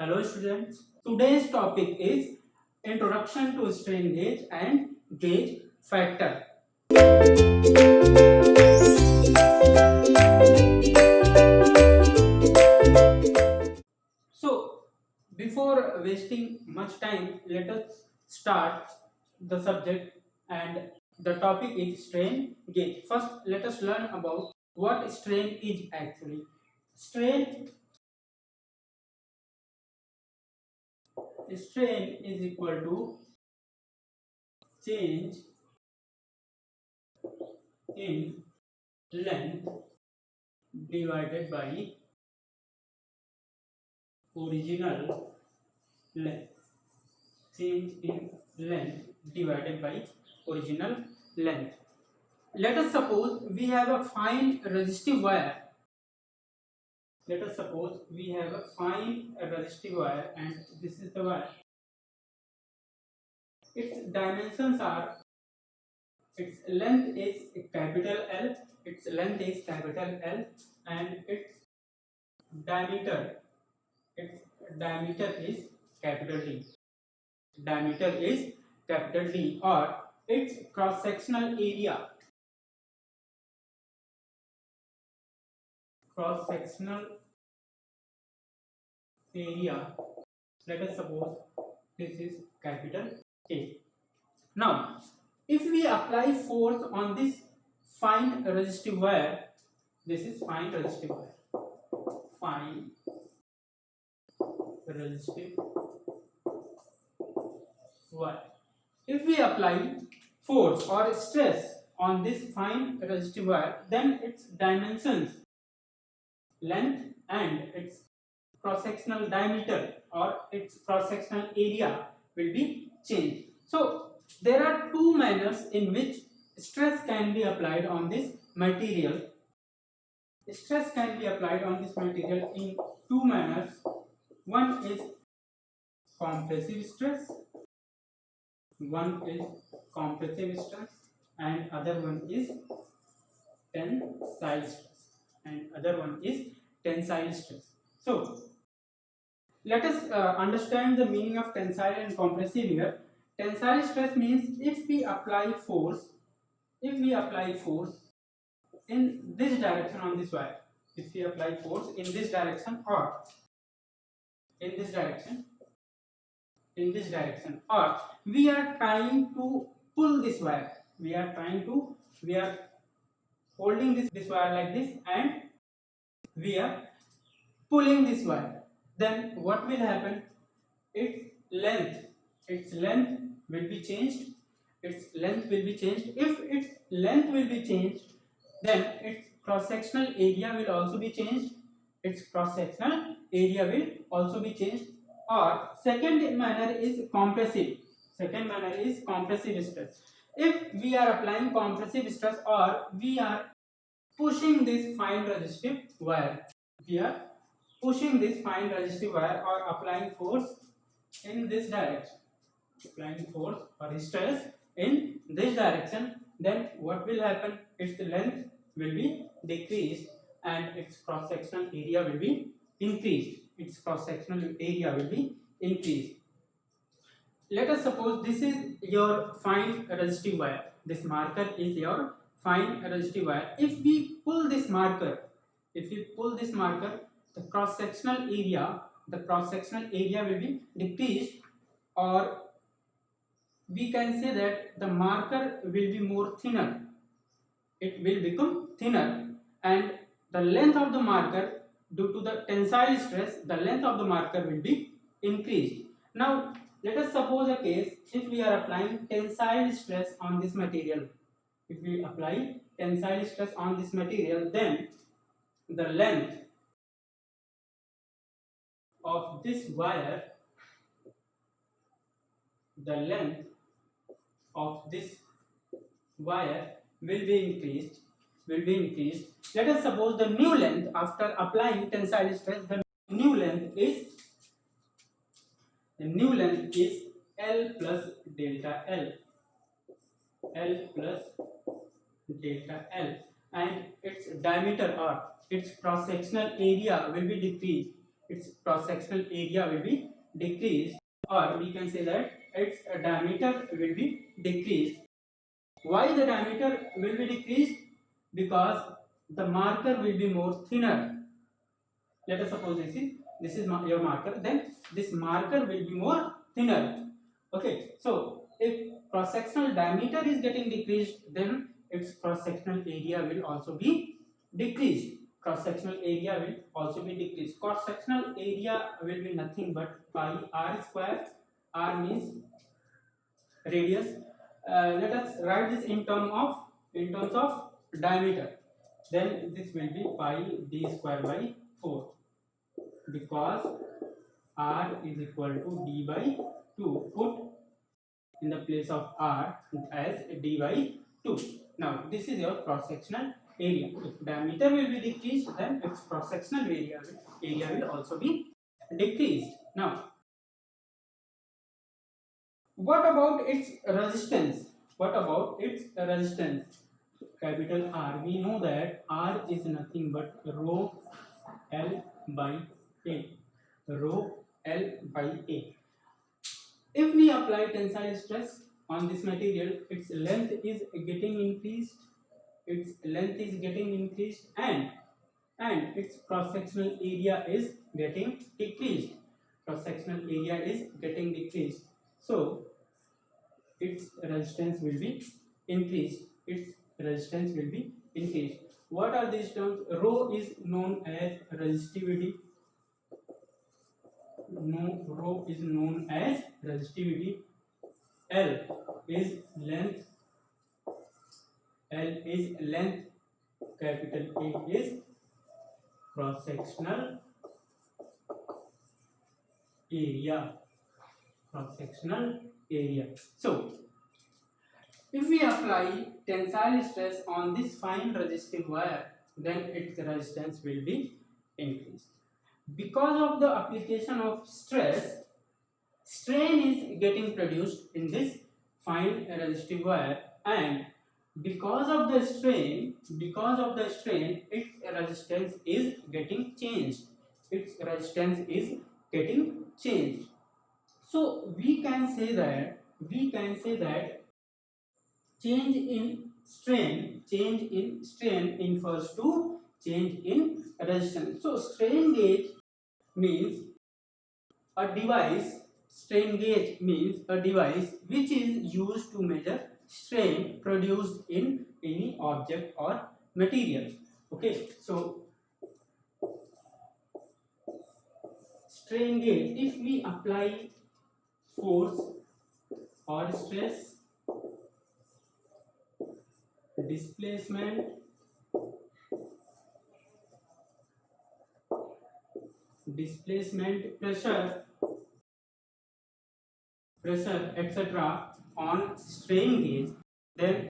Hello students, today's topic is Introduction to Strain Gauge and Gauge Factor. So, before wasting much time, let us start the subject, and the topic is strain gauge. First, let us learn about what strain is actually. Strain is equal to change in length divided by original length. Change in length divided by original length. Let us suppose we have a fine resistive wire. Let us suppose we have a fine resistive wire, and this is the wire. Its dimensions are, its length is capital L, and diameter its diameter is capital D. Diameter is capital D, or its cross sectional area. Cross sectional area. Let us suppose this is capital A. Now, if we apply force on this fine resistive wire, this is fine resistive wire. Fine resistive wire. If we apply force or stress on this fine resistive wire, then its dimensions, length, and its cross-sectional diameter or its cross-sectional area will be changed. So there are two manners in which stress can be applied on this material. Stress can be applied on this material in two manners. One is compressive stress. And other one is tensile stress. So let us understand the meaning of tensile and compressive here. Tensile stress means if we apply force in this direction on this wire, if we apply force in this direction or in this direction, or we are trying to pull this wire, we are holding this wire like this, and we are pulling this wire, then what will happen? Its length will be changed. If its length will be changed, then its cross-sectional area will also be changed. Or second manner is compressive stress. If we are applying compressive stress, or we are pushing this fine resistive wire, or applying force in this direction, then what will happen? Its length will be decreased and its cross-sectional area will be increased. Let us suppose this is your fine resistive wire. This marker is your fine resistive wire. If we pull this marker, the cross-sectional area will be decreased, or we can say that the marker will be more thinner. It will become thinner, and the length of the marker, due to the tensile stress, the length of the marker will be increased. Now let us suppose a case if we are applying tensile stress on this material. Then the length of this wire will be increased. Let us suppose the new length after applying tensile stress, the new length is L plus delta L, and its diameter or its cross-sectional area will be decreased. its cross-sectional area will be decreased, or we can say that its diameter will be decreased. Why the diameter will be decreased? Because the marker will be more thinner. Let us suppose this is your marker, then this marker will be more thinner. Okay, so if cross-sectional diameter is getting decreased, then its cross-sectional area will also be decreased. Cross-sectional area will also be decreased. Cross-sectional area will be nothing but pi r square. R means radius. Let us write this in terms of diameter. Then this will be pi d square by 4, because r is equal to d by 2. Put in the place of r as d by 2. Now this is your cross sectional area. If diameter will be decreased, then its cross sectional area will also be decreased. Now what about its resistance? Capital R. We know that R is nothing but rho L by A. Rho L by A. If we apply tensile stress on this material, its length is getting increased. And its cross-sectional area is getting decreased. So its resistance will be increased. What are these terms? Rho is known as resistivity. Rho is known as resistivity. L is length. Capital A is cross-sectional area. So if we apply tensile stress on this fine resistive wire, then its resistance will be increased. Because of the application of stress, strain is getting produced in this fine resistive wire, and because of the strain, its resistance is getting changed. So we can say that change in strain infers to change in resistance. So strain gauge means a device which is used to measure strain produced in any object or material. Okay, so strain gauge, if we apply force or stress, displacement, pressure, etc. on strain gauge, then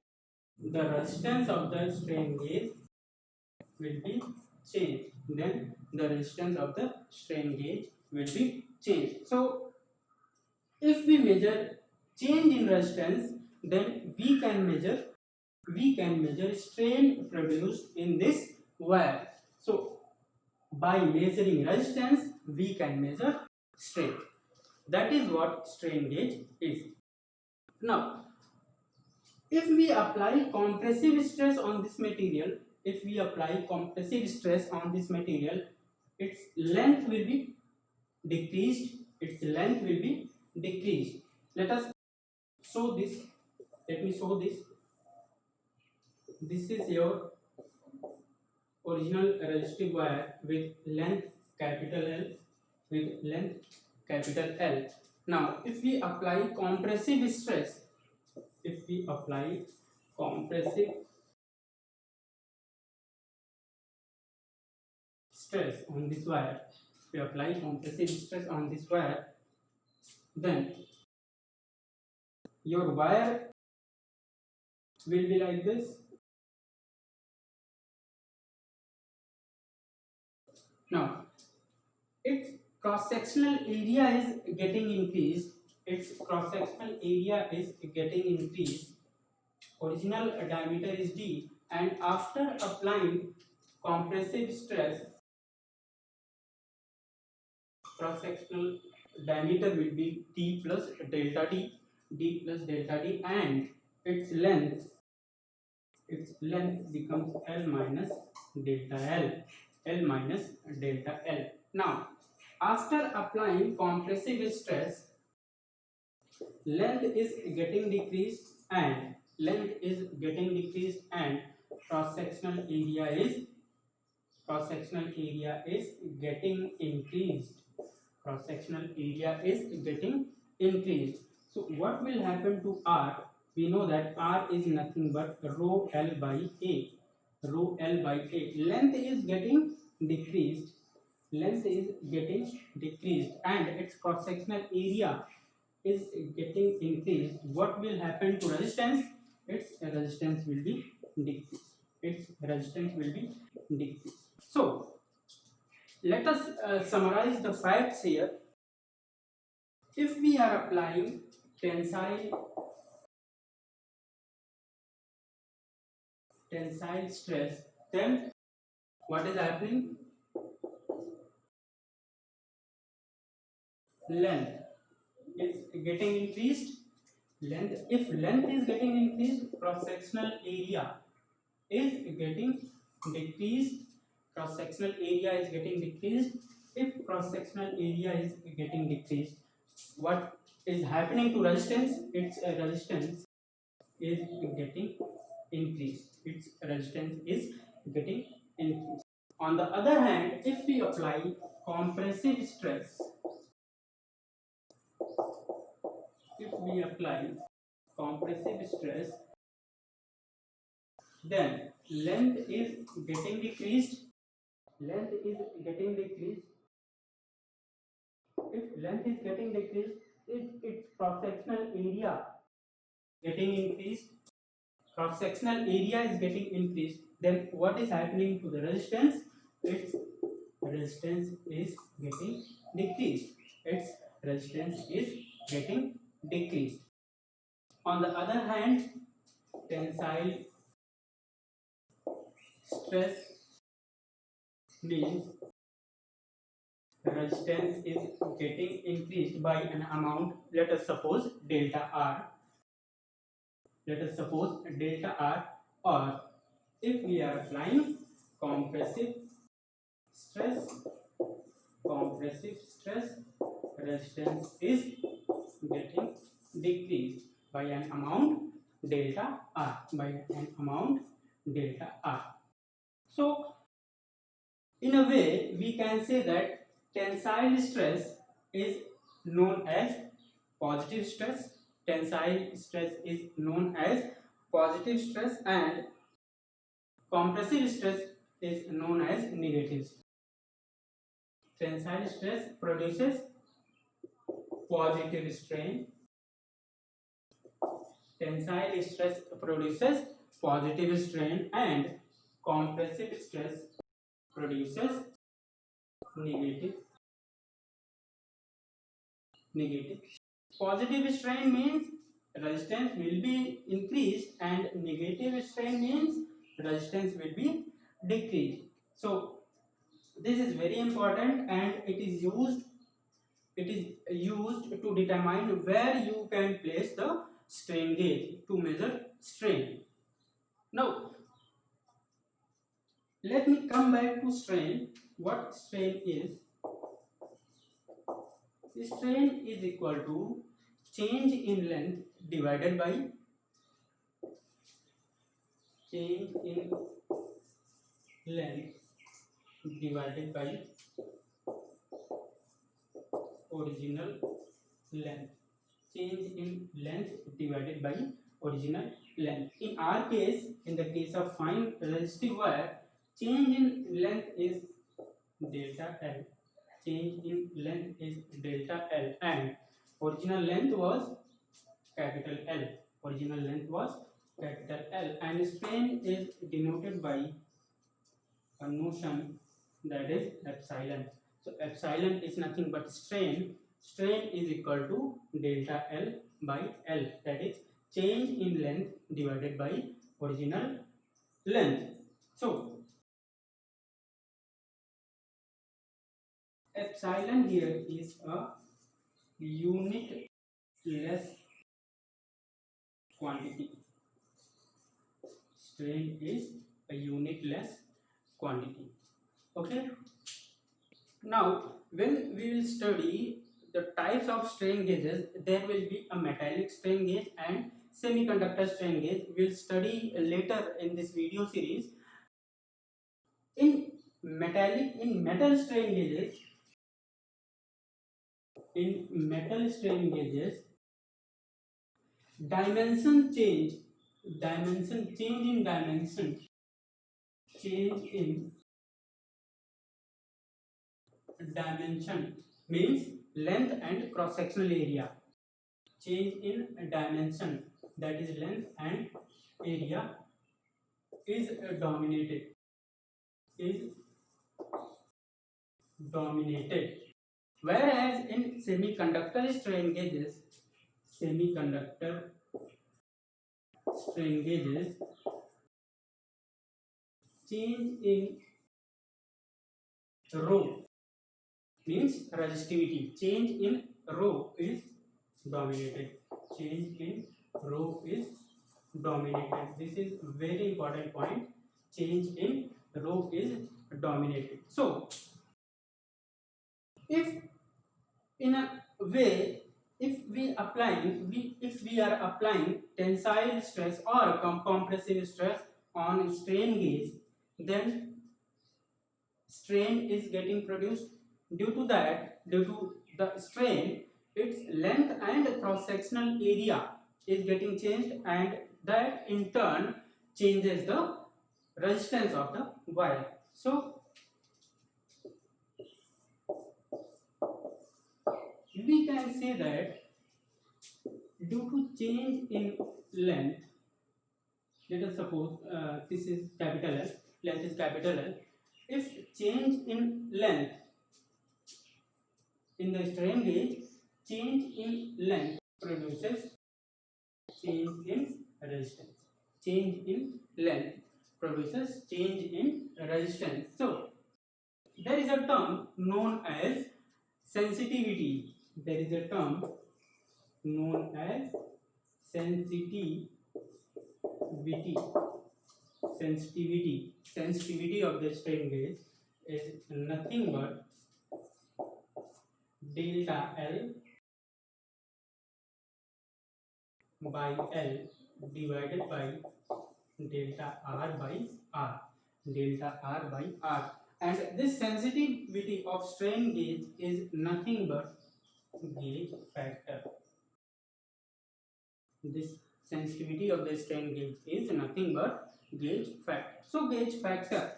the resistance of the strain gauge will be changed. So if we measure change in resistance, then we can measure strain produced in this wire. So by measuring resistance, we can measure strain. That is what strain gauge is. Now if we apply compressive stress on this material, its length will be decreased. Let me show this. This is your original resistive wire with length capital L. Now if we apply compressive stress, on this wire, then your wire will be like this. Now its cross-sectional area is getting increased. Original diameter is d, and after applying compressive stress, cross sectional diameter will be d plus delta d, and its length becomes L minus delta L, Now, after applying compressive stress, length is getting decreased and cross sectional area is getting increased. Cross sectional area is getting increased. So what will happen to R? We know that R is nothing but rho L by A. Length is getting decreased. And its cross sectional area is getting increased. What will happen to resistance? Its resistance will be decreased. So let us summarize the facts here. If we are applying tensile stress, then what is happening? Length is getting increased. If length is getting increased, cross sectional area is getting decreased. If cross sectional area is getting decreased, what is happening to resistance? Its resistance is getting increased. On the other hand, if we apply compressive stress, then length is getting decreased. If length is getting decreased, its cross sectional area is getting increased. Then what is happening to the resistance? Its resistance is getting decreased. On the other hand, tensile stress means resistance is getting increased by an amount. Let us suppose delta R. Or if we are applying compressive stress, resistance is getting decreased by an amount delta R. So in a way, we can say that tensile stress is known as positive stress. And compressive stress is known as negative stress. Tensile stress produces positive strain. And compressive stress produces negative. Positive strain means resistance will be increased, and negative strain means resistance will be decreased. So this is very important, and it is used to determine where you can place the strain gauge to measure strain. Now let me come back to strain. What strain is? Strain is equal to change in length divided by original length. In our case, in the case of fine resistive wire, change in length is delta L. And original length was capital L. And strain is denoted by a notion that is epsilon. So epsilon is nothing but strain. Strain is equal to delta L by L, that is change in length divided by original length. So epsilon here is a unitless quantity. Strain is a unitless quantity. Okay. Now, when we will study the types of strain gauges, there will be a metallic strain gauge and semiconductor strain gauge. We will study later in this video series. In metal strain gauges, dimension change in dimension means length and cross sectional area. Change in dimension, that is length and area, is dominated. Whereas in semiconductor strain gauges, change in rho means resistivity. Change in rho is dominated. This is very important point. Change in rho is dominated. So, if in a way, if we are applying tensile stress or compressive stress on strain gauge, then strain is getting produced. Due to the strain, its length and cross sectional area is getting changed, and that in turn changes the resistance of the wire. So we can say that due to change in length, let us suppose this is capital L, length is capital L. If change in length in the strain gauge, change in length produces change in resistance. Change in length produces change in resistance. So there is a term known as sensitivity. Sensitivity of the strain gauge is nothing but delta L by L divided by delta R by R. And this sensitivity of strain gauge is nothing but gauge factor. This sensitivity of the strain gauge is nothing but gauge factor. So gauge factor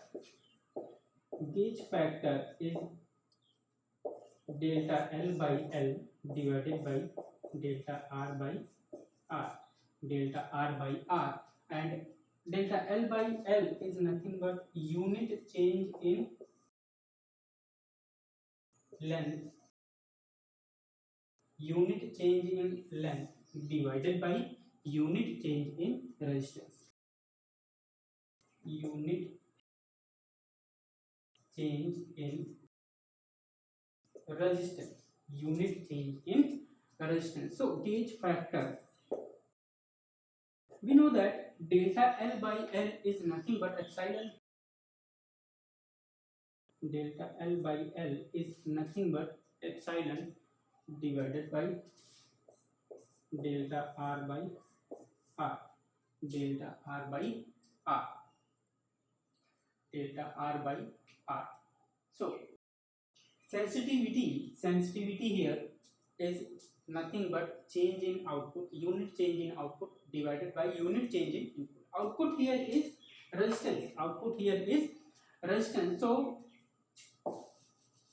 is delta L by L divided by delta R by R, and delta L by L is nothing but unit change in length divided by unit change in resistance. So gauge factor, we know that delta L by L is nothing but epsilon. Delta L by L is nothing but epsilon divided by delta R by R. So sensitivity here is nothing but change in output, unit change in output divided by unit change in input. Output here is resistance. So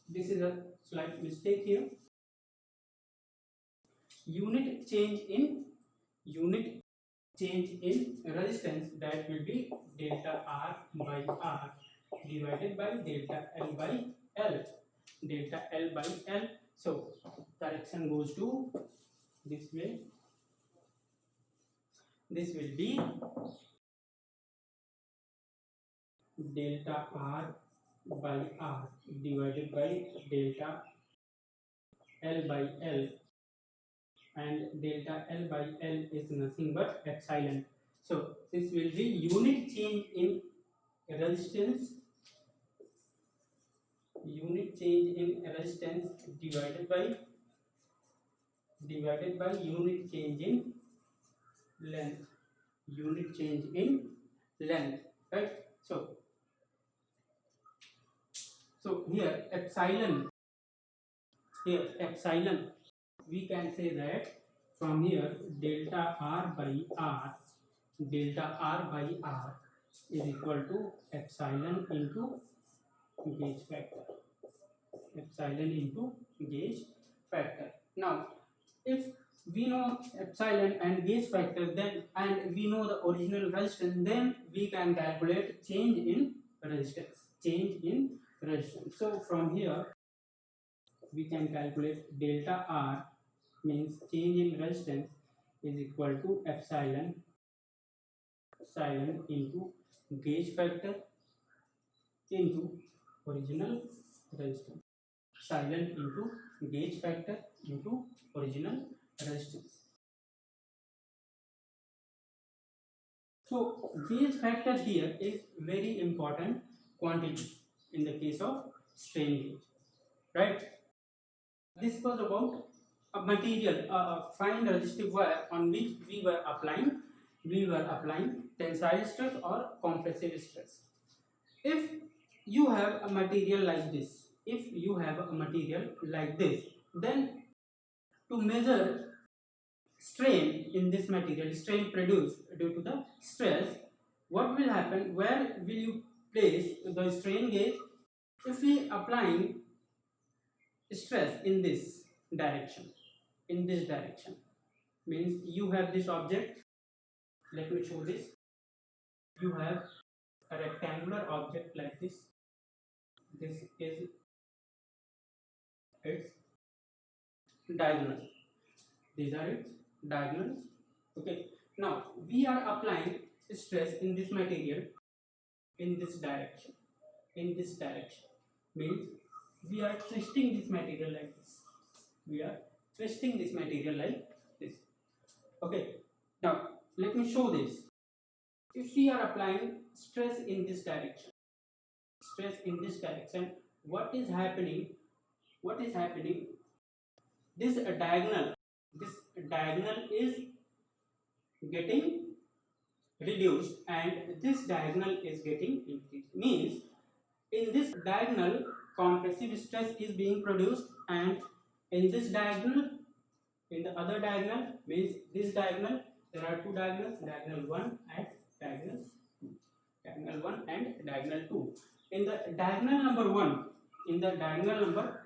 this is a slight mistake here. Unit change in resistance, that will be delta R by R divided by delta L by L. So correction goes to this way. This will be delta R by R divided by delta L by L, and delta L by L is nothing but epsilon. So this will be unit change in resistance, unit change in resistance divided by unit change in length, unit change in length, right? So here epsilon, we can say that from here delta R by R is equal to epsilon into gauge factor, epsilon into gauge factor. Now if we know epsilon and gauge factor, then and we know the original resistance, then we can calculate change in resistance. So from here we can calculate delta R means change in resistance is equal to epsilon into gauge factor into original resistance, epsilon into gauge factor into original resistance. So gauge factor here is very important quantity in the case of strain gauge, right? This was about a material, a fine resistive wire on which we were applying tensile stress or compressive stress. If you have a material like this, then to measure strain in this material, strain produced due to the stress, what will happen, where will you place the strain gauge? If we applying stress in this direction, means you have this object, let me show this. You have a rectangular object like this is its diagonal, these are its diagonals. Okay, now we are applying stress in this material in this direction, means we are twisting this material like this, okay. Now let me show this. If we are applying stress in this direction, what is happening, this diagonal is getting reduced and this diagonal is getting increased, means in this diagonal compressive stress is being produced, and in this diagonal, in the other diagonal, means this diagonal, there are two diagonals, diagonal 1 and diagonal 2. In the diagonal number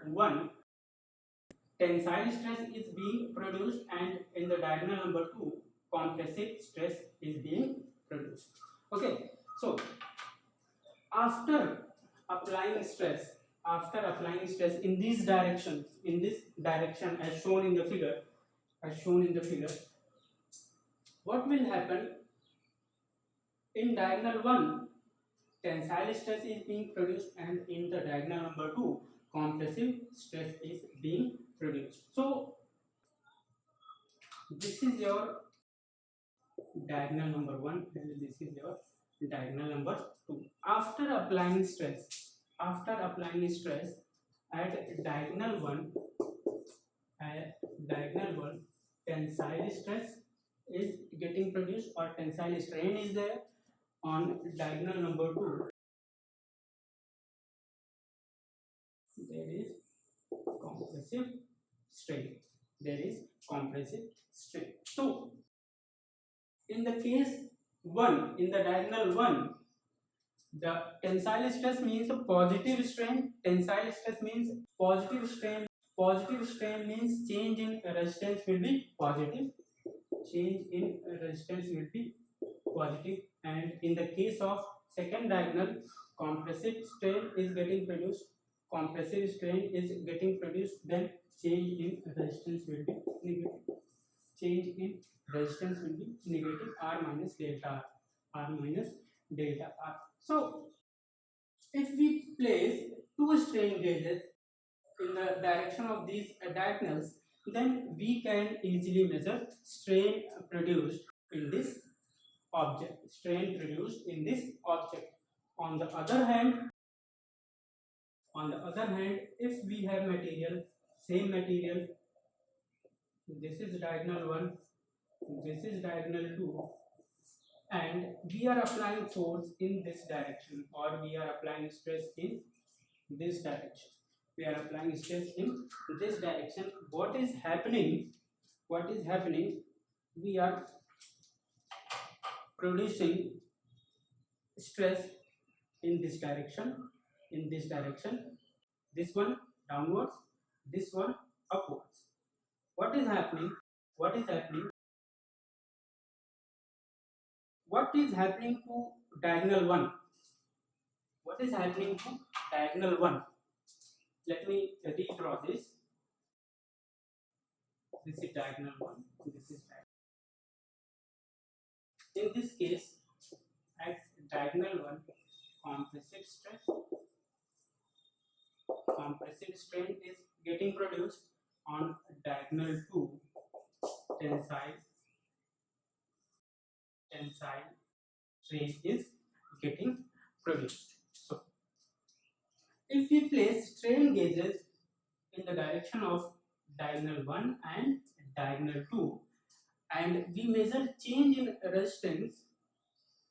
1, tensile stress is being produced, and in the diagonal number 2, compressive stress is being produced. Okay, so after applying stress in these directions, as shown in the figure, what will happen? In diagonal 1, tensile stress is being produced, and in the diagonal number 2, compressive stress is being produced. So this is your diagonal number 1 and this is your diagonal number 2. After applying stress at diagonal 1, tensile stress is getting produced or tensile strain is there. On diagonal number 2, there is compressive strain. So in the case 1, in the diagonal 1, the tensile stress means a positive strain. Tensile stress means positive strain. Positive strain means change in resistance will be positive. And in the case of second diagonal, compressive strain is getting produced. Then change in resistance will be negative. R minus delta R. So If we place two strain gauges in the direction of these diagonals, then we can easily measure strain produced in this object. Strain produced in this object. On the other hand, if we have material, same material, this is diagonal 1, this is diagonal 2, and we are applying force in this direction, or we are applying stress in this direction. We are applying stress in this direction. What is happening? We are producing stress in this direction, this one downwards, this one upwards. What is happening? What is happening? What is happening to diagonal 1? What is happening to diagonal 1? Let me redraw this. This is diagonal 1. This is diagonal. In this case, at diagonal 1, compressive strain is getting produced. On diagonal 2, tensile strain is getting produced. So, if we place strain gauges in the direction of diagonal 1 and diagonal 2, and we measure change in resistance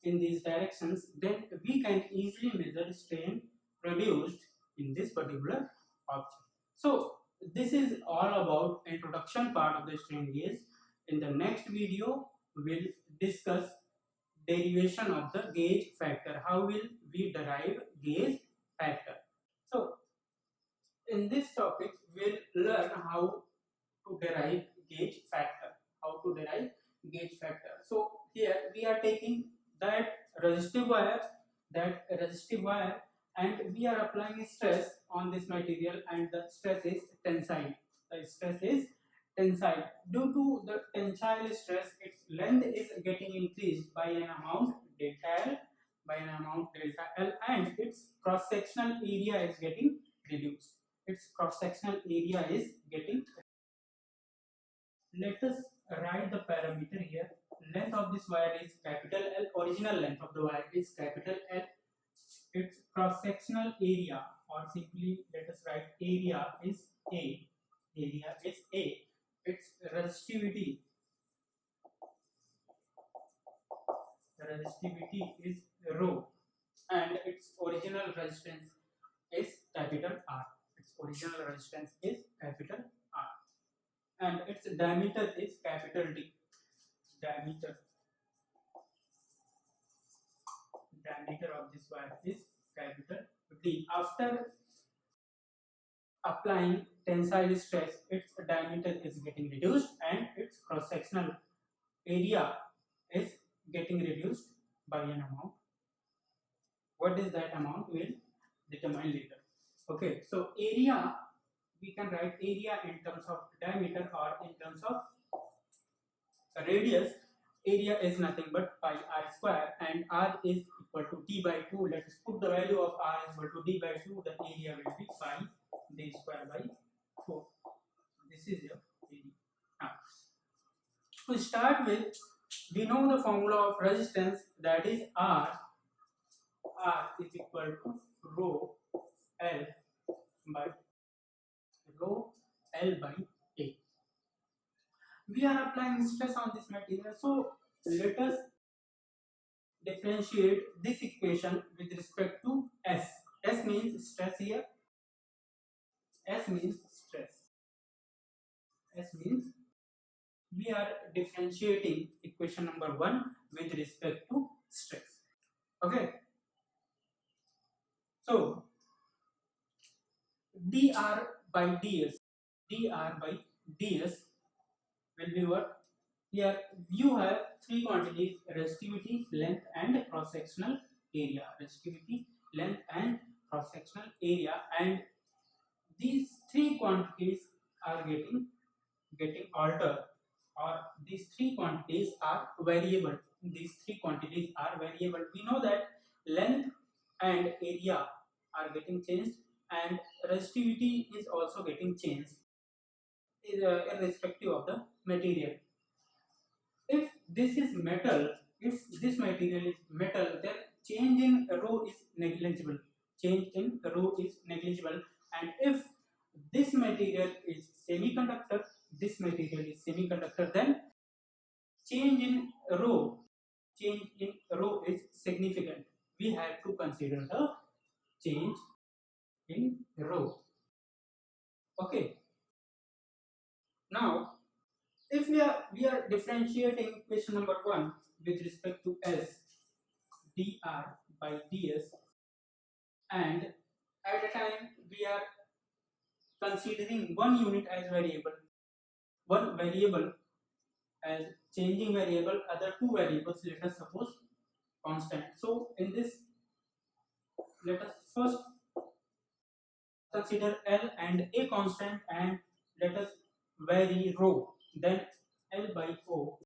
in these directions, then we can easily measure strain produced in this particular object. So this is all about introduction part of the strain gauge. In the next video, we'll discuss derivation of the gauge factor. How will we derive gauge factor? So in this topic, we'll learn how to derive gauge factor. So here we are taking that resistive wire, and we are applying stress on this material, and the stress is tensile. Due to the tensile stress, its length is getting increased by an amount delta L, and its cross sectional area is getting reduced. Let us write the parameter here. Length of this wire is capital L. Original length of the wire is capital L. Its cross sectional area, or simply let us write area, is A. Its resistivity is rho, and its original resistance is capital R. And its diameter is capital D. Diameter of this wire is capital D. After applying tensile stress, its diameter is getting reduced and its cross sectional area is getting reduced by an amount. What is that amount? We'll determine later. Okay, so area, we can write area in terms of diameter or in terms of radius. Area is nothing but pi r square, and r is equal to d by 2. Let us put the value of r is equal to d by 2. The area will be pi d square by 4. This is your area. Now, to start with, we know the formula of resistance, that is R is equal to rho L by A. We are applying stress on this material, so let us differentiate this equation with respect to S. S means stress here. S means we are differentiating equation number 1 with respect to stress. Okay. So dr by ds will be what? Here you have three quantities: resistivity, length, and cross sectional area. And these three quantities are getting altered, or these three quantities are variable. We know that length and area are getting changed and resistivity is also getting changed irrespective of the material. If this is metal, if this material is metal, then change in rho is negligible. Change in rho is negligible. And if this material is semiconductor, this material is semiconductor, then change in rho, change in rho is significant. We have to consider the change in rho. Okay. Now, if we are differentiating equation number 1 with respect to S dr by ds, and at a time we are considering one unit as variable, one variable as changing variable, other two variables let us suppose constant. So in this, let us first consider L and A constant and let us vary rho. Then L by O,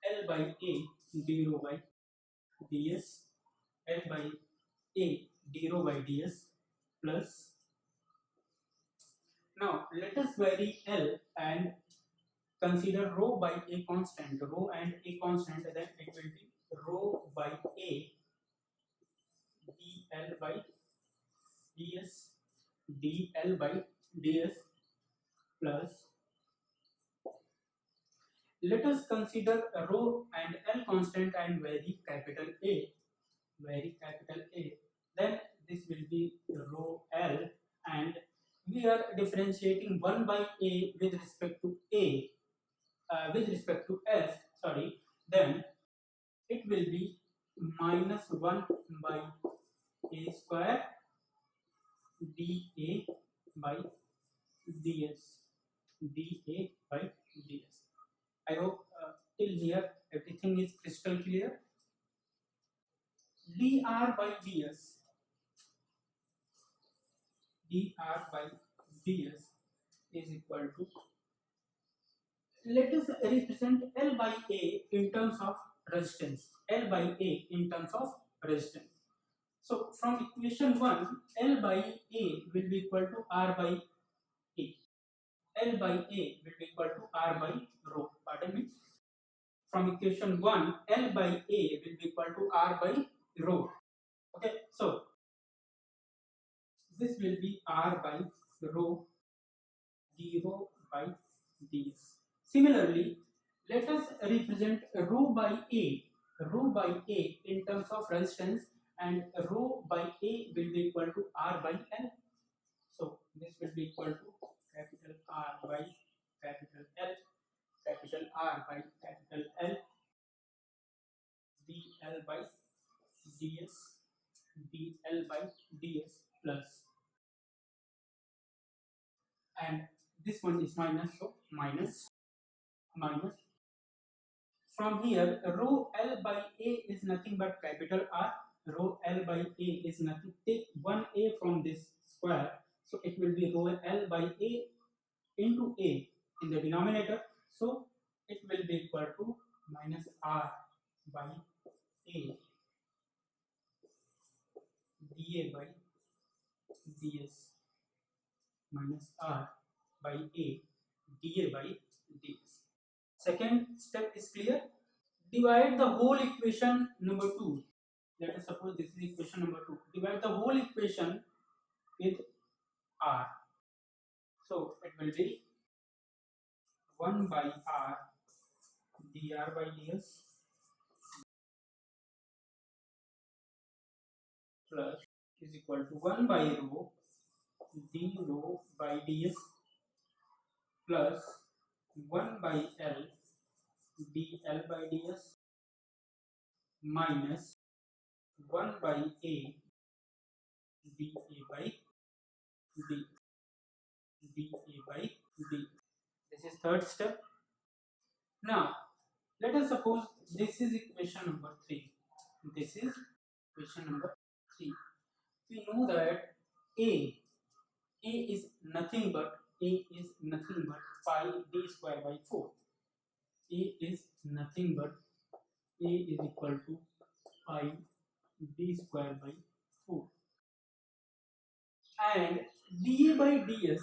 L by A d rho by ds, L by A d rho by ds plus. Now let us vary L and consider rho by A constant, rho and A constant, then it will be rho by A dl by ds, dl by ds plus. Let us consider rho and L constant and vary capital A, very capital A. Then this will be rho L, and we are differentiating 1 by A with respect to A, with respect to S, sorry, then it will be minus 1 by A square dA by ds, dA by ds. I hope till here everything is crystal clear. dr by ds, dr by ds is equal to, let us represent L by A in terms of resistance, L by A in terms of resistance. So from equation 1, L by A will be equal to R by A, L by A will be equal to R by rho, pardon me. From equation 1, L by A will be equal to R by rho. Okay, so this will be R by rho, d rho by ds. Similarly, let us represent rho by A in terms of resistance, and rho by A will be equal to R by L. So this will be equal to capital R by capital L, capital R by capital L, dl by ds, dl by ds plus, and this one is minus, so minus. From here, rho L by A is nothing but capital R. Rho L by A is nothing. Take 1A from this square, so it will be rho L by A into A in the denominator. So it will be equal to minus R by A dA by ds minus R by A dA by ds. Second step is clear. Divide the whole equation number 2. Let us suppose this is equation number 2. Divide the whole equation with R. So it will be 1 by R dr by ds plus is equal to 1 by rho d rho by ds plus 1 by L dl by ds minus 1 by A dA by d, dA by d. This is third step. Now let us suppose this is equation number 3. This is equation number 3. We know that A is nothing but pi d square by 4. A is nothing but A is equal to pi d square by 4. and dA by ds,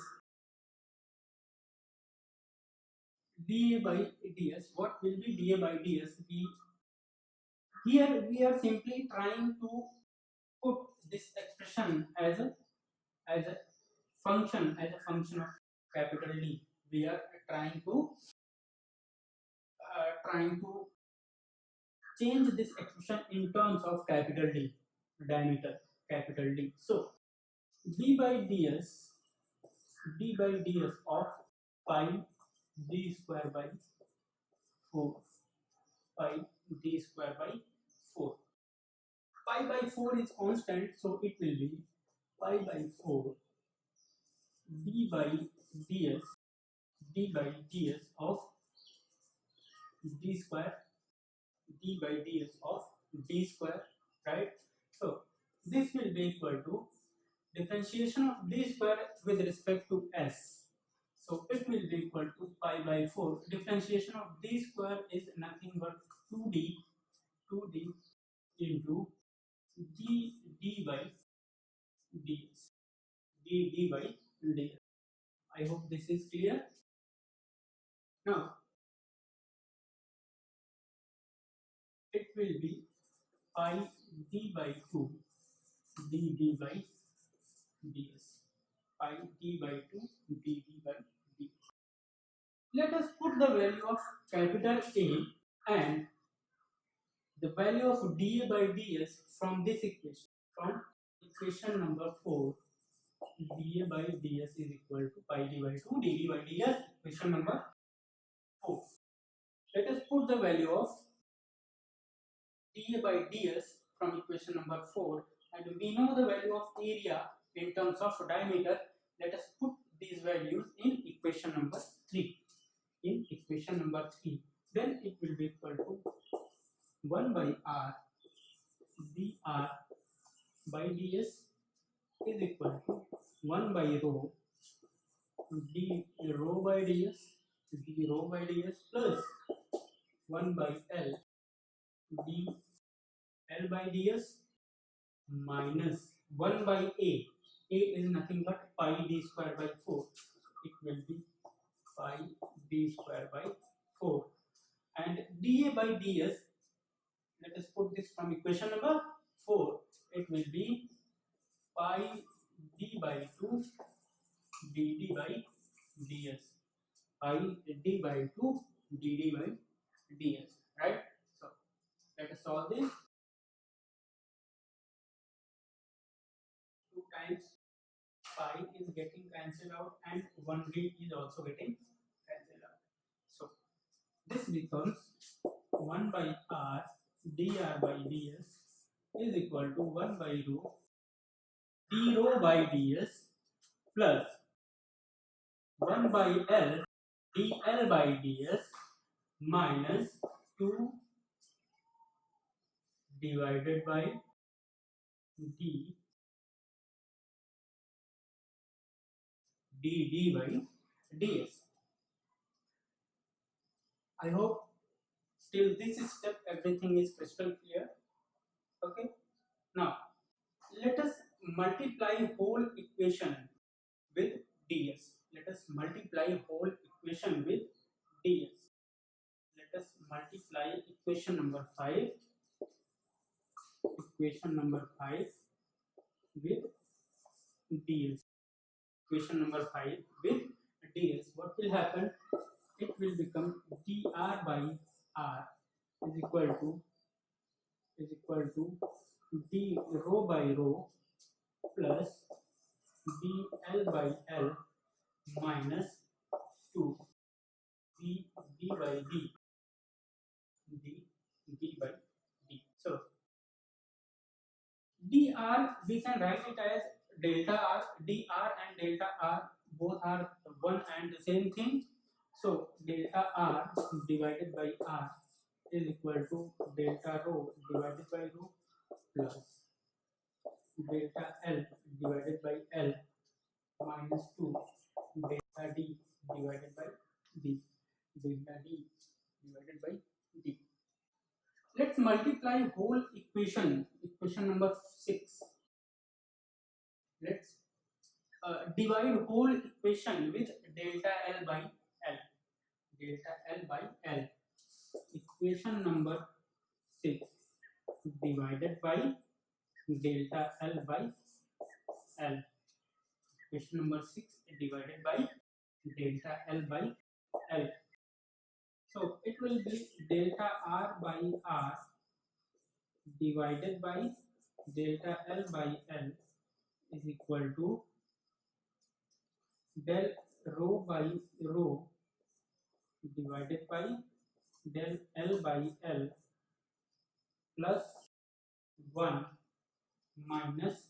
what will be dA by ds? Here we are simply trying to put this expression as a function of capital D. We are trying to change this expression in terms of capital D, diameter, capital D. So d by ds of pi d square by 4, pi d square by 4. Pi by 4 is constant, so it will be pi by 4 d by ds of d square of d square, right? So this will be equal to differentiation of d square with respect to s. So it will be equal to pi by 4. Differentiation of d square is nothing but 2d into d by ds. d by ds. I hope this is clear. Now it will be pi d by 2 d by ds. Pi d by 2 d by ds. Let us put the value of capital A and the value of dA by ds from this equation. From equation number 4, dA by ds is equal to pi d by 2 dd by ds, equation number 4. Let us put the value of dA by ds from equation number 4, and we know the value of area in terms of diameter. Let us put these values in equation number 3. Then it will be equal to 1 by r dr by ds is equal to 1 by rho rho by ds plus 1 by l by ds minus 1 by a. A is nothing but pi d square by 4. It will be pi d square by 4. And dA by ds, let us put this from equation number 4. It will be pi d by 2 dd by ds. Pi d by 2 dd by ds. Right? So let us solve this. 2 times pi is getting cancelled out and 1 d is also getting cancelled out. So this becomes 1 by r dr by ds is equal to 1 by rho d rho by ds plus 1 by l dl by ds minus 2 divided by d dd by ds. I hope till this step everything is crystal clear. Okay. Now let us multiply whole equation with ds. Let us multiply whole equation with ds. Let us multiply equation number 5 with ds. Equation number 5 with ds. What will happen? It will become dr by r is equal to d rho by rho plus dl by l minus 2 d by d by d. So dr we can write it as delta r. Dr and delta r both are one and the same thing. So delta r divided by r is equal to delta rho divided by rho plus delta l divided by l minus 2 delta d divided by d. Delta d divided by d. Let's multiply whole equation number 6. Let's divide whole equation with delta L by L. Delta L by L. Equation number 6 divided by delta L by L. Equation number 6 divided by delta L by L. So it will be delta R by R divided by delta L by L is equal to del rho by rho divided by del L by L plus 1 minus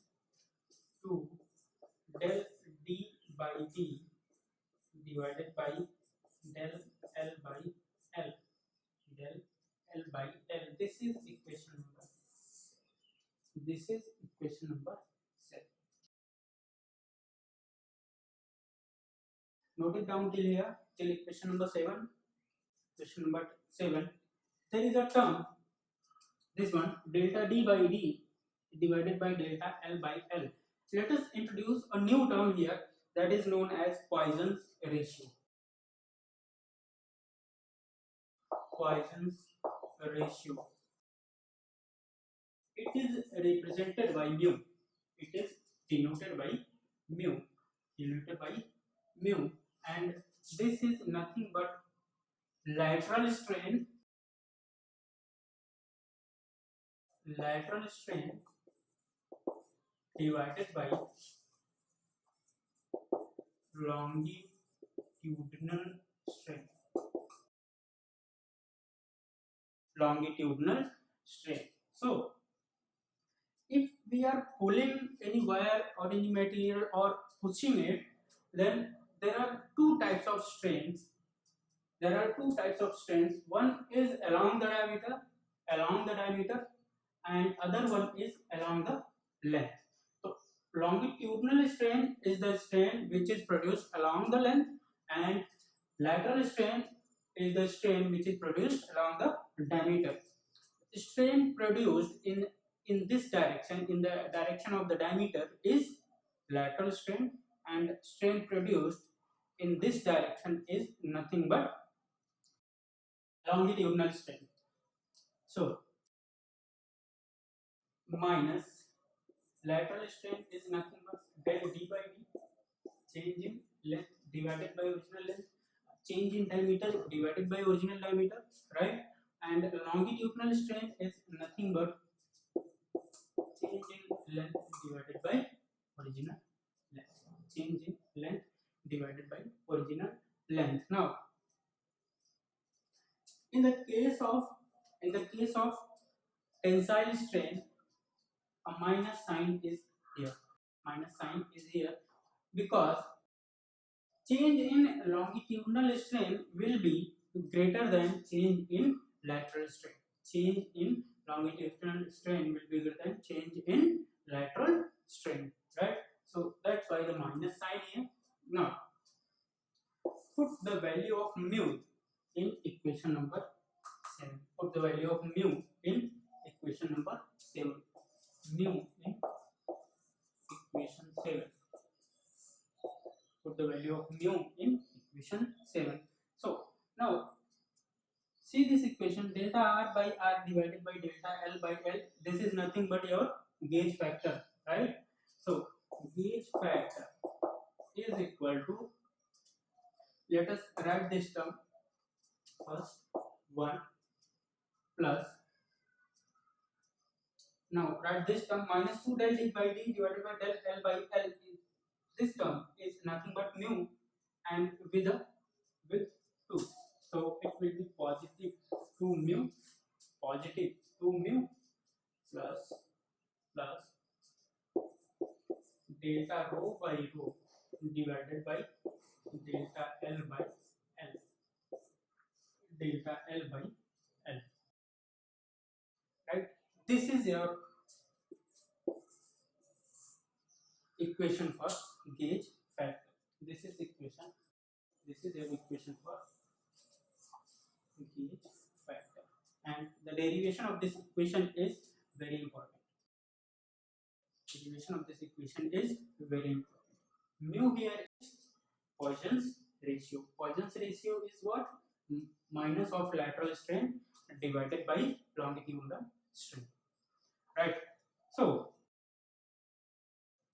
2 del D by D divided by del L by L. Del L by L. This is equation number 7. Note it down till here, till equation number 7. Equation number 7. There is a term, this one, delta D by D divided by delta L by L. Let us introduce a new term here, that is known as Poisson's ratio. Poisson's ratio. It is represented by mu. It is denoted by mu. Denoted by mu. And this is nothing but lateral strain divided by longitudinal strain. Longitudinal strain. So, if we are pulling any wire or any material or pushing it, then there are two types of strains. One is along the diameter, and other one is along the length. So longitudinal strain is the strain which is produced along the length, and lateral strain is the strain which is produced along the diameter. Strain produced in this direction, in the direction of the diameter, is lateral strain, and strain produced in this direction is nothing but longitudinal strain. So minus lateral strain is nothing but del D by D, change in length divided by original length, change in diameter divided by original diameter, right? And longitudinal strain is nothing but change in length divided by original length. Change in length divided by original length. Now, in the case of tensile strain, a minus sign is here. Because change in longitudinal strain will be greater than change in lateral strain. Change in longitudinal strain will be greater than change in lateral strain, right? So that's why the minus sign here. Now, put the value of mu in equation number 7. Put the value of mu in equation number 7. Mu in equation 7. Put the value of mu in equation 7. So now see this equation, delta R by R divided by delta L by L. This is nothing but your gauge factor, right? So gauge factor is equal to, let us write this term first, 1 plus, now write this term, minus 2 del D by D divided by del L by L. This term is nothing but mu, and with 2. So it will be positive 2 mu plus delta rho by rho divided by delta L by L. Delta L by L. Right? This is your equation for gauge factor. This is equation. This is your equation for gauge factor. And the derivation of this equation is very important. Derivation of this equation is very important. Mu here is Poisson's ratio. Poisson's ratio is what? Minus of lateral strain divided by longitudinal strain. Right. So,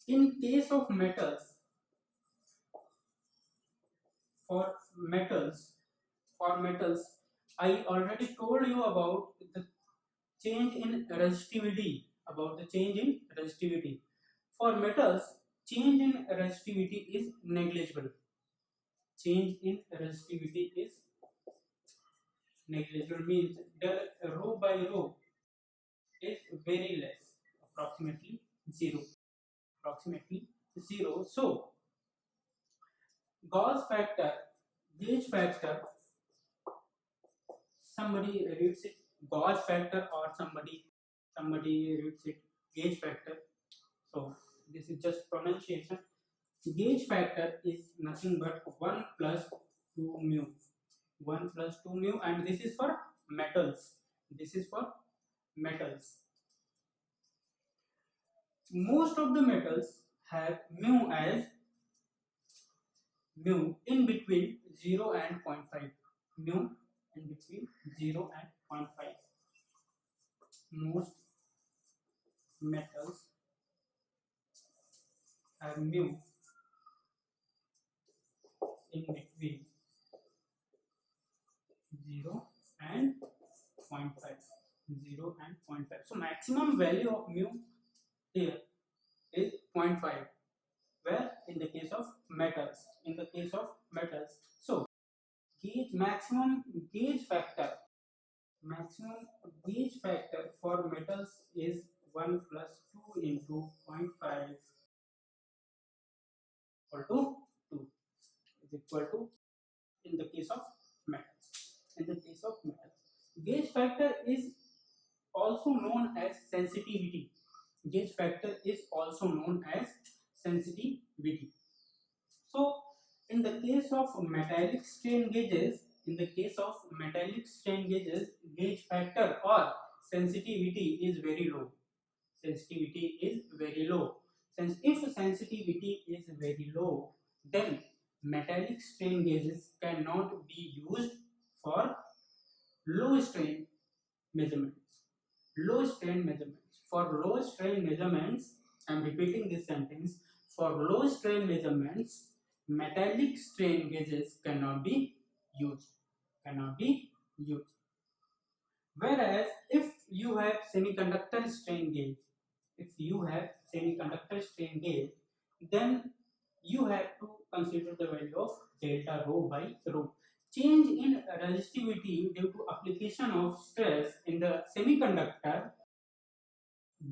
in case of metals, for metals, for metals, I already told you about the change in resistivity. About the change in resistivity. For metals, change in resistivity is negligible. Change in resistivity is negligible means del rho by rho is very less, approximately zero. Approximately zero. So Gauss factor, gauge factor, somebody reads it Gauss factor or somebody reads it gauge factor. So this is just pronunciation. Gauge factor is nothing but 1 plus 2 mu. 1 plus 2 mu, and this is for metals. This is for metals. Most of the metals have mu as mu in between 0 and 0.5. Mu in between 0 and 0.5. Most metals have mu in between 0 and 0.5. 0 and 0.5. So maximum value of mu here is 0.5. Where? In the case of metals. In the case of metals. So maximum gauge factor for metals is 1 plus 2 into 0.5 equal to 2 is equal to in the case of metals. In the case of metals, gauge factor is also known as sensitivity. Gauge factor is also known as sensitivity. So in the case of metallic strain gauges, gauge factor or sensitivity is very low. Sensitivity is very low. Since if sensitivity is very low, then metallic strain gauges cannot be used for low strain measurements. Low strain measurements. For low strain measurements, I am repeating this sentence. For low strain measurements, metallic strain gauges cannot be used. Cannot be used. Whereas if you have semiconductor strain gauge, then you have to consider the value of delta rho by rho. Change in resistivity due to application of stress in the semiconductor,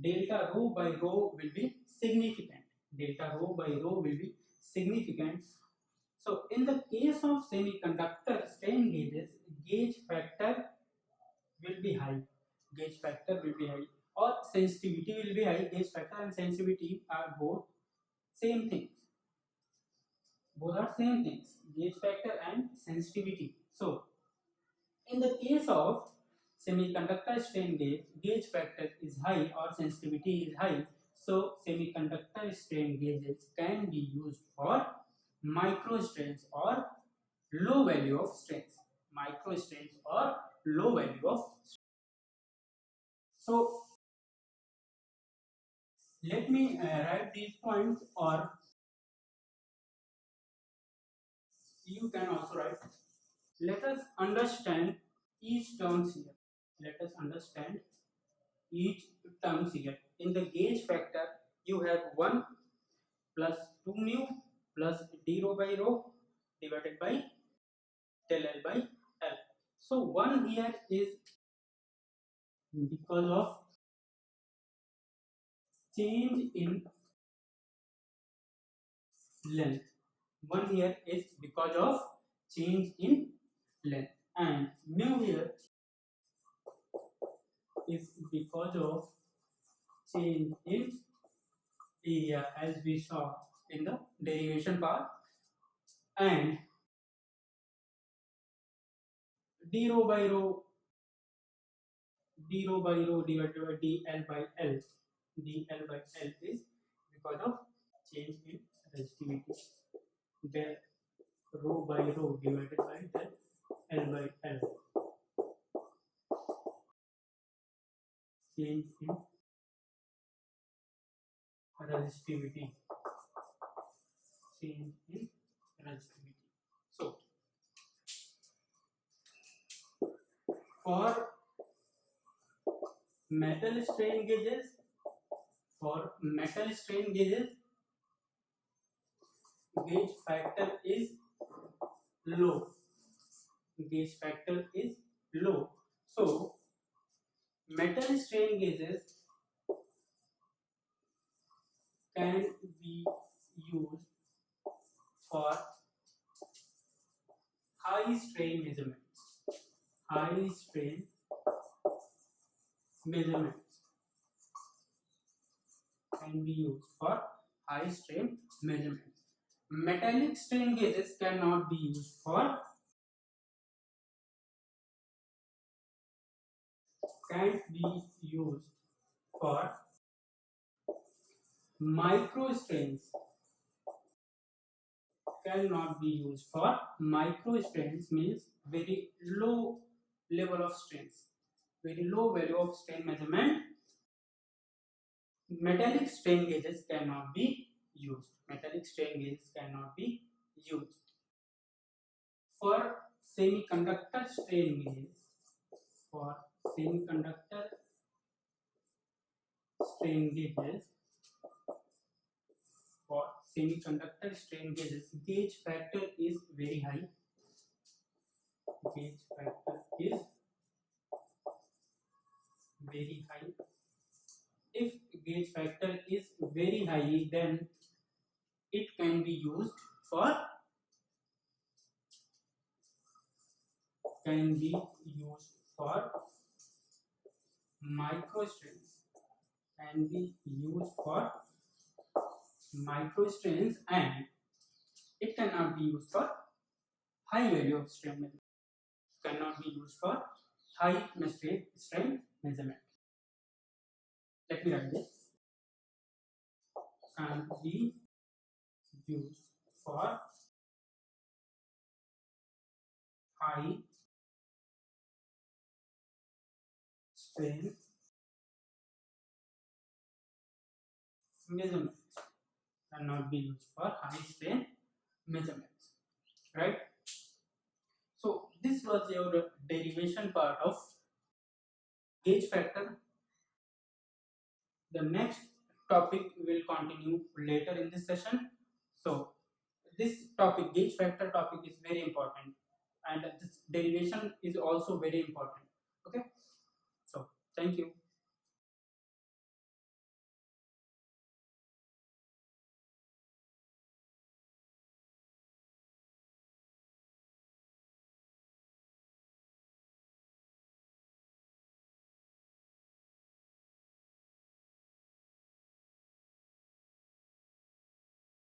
delta rho by rho will be significant. Delta rho by rho will be significant. So in the case of semiconductor strain gauges, gauge factor will be high. Gauge factor will be high, or sensitivity will be high. Gauge factor and sensitivity are both same things. Both are same things. Gauge factor and sensitivity. So in the case of semiconductor strain gauge, gauge factor is high or sensitivity is high. So semiconductor strain gauges can be used for micro strains or low value of strains. Micro strains or low value of strains. So let me write these points, or you can also write. Let us understand each terms here. Let us understand each terms here. In the gauge factor, you have 1 plus 2 mu plus d rho by rho divided by del L by L. So 1 here is because of change in length. 1 here is because of change in length, and mu here is because of change in area, as we saw in the derivation part, and d rho by rho divided by dl by l. dl by l is because of change in resistivity, del rho by rho divided by del L by L, change in resistivity, change in resistivity. So for metal strain gauges, gauge factor is low. Gauge factor is low. So metal strain gauges can be used for high strain measurements. High strain measurements can be used for high strain measurements. Metallic strain gauges cannot be used for micro strains. Cannot be used for micro strains means very low level of strains, very low value of strain measurement. Metallic strain gauges cannot be used. Metallic strain gauges cannot be used. For semiconductor strain gauges, for semiconductor strain gauges, for semiconductor strain gauges, gauge factor is very high. Gauge factor is very high. If gauge factor is very high, then it can be used for micro strains. Can be used for micro strains, and it cannot be used for high value of strain measurement. Cannot be used for high strain measurement. Let me write this. Can be used for high strain measurements. Cannot be used for high strain measurements, right? So this was your derivation part of gauge factor. The next topic will continue later in this session. So this topic, gauge factor topic, is very important, and this derivation is also very important. Okay, so thank you.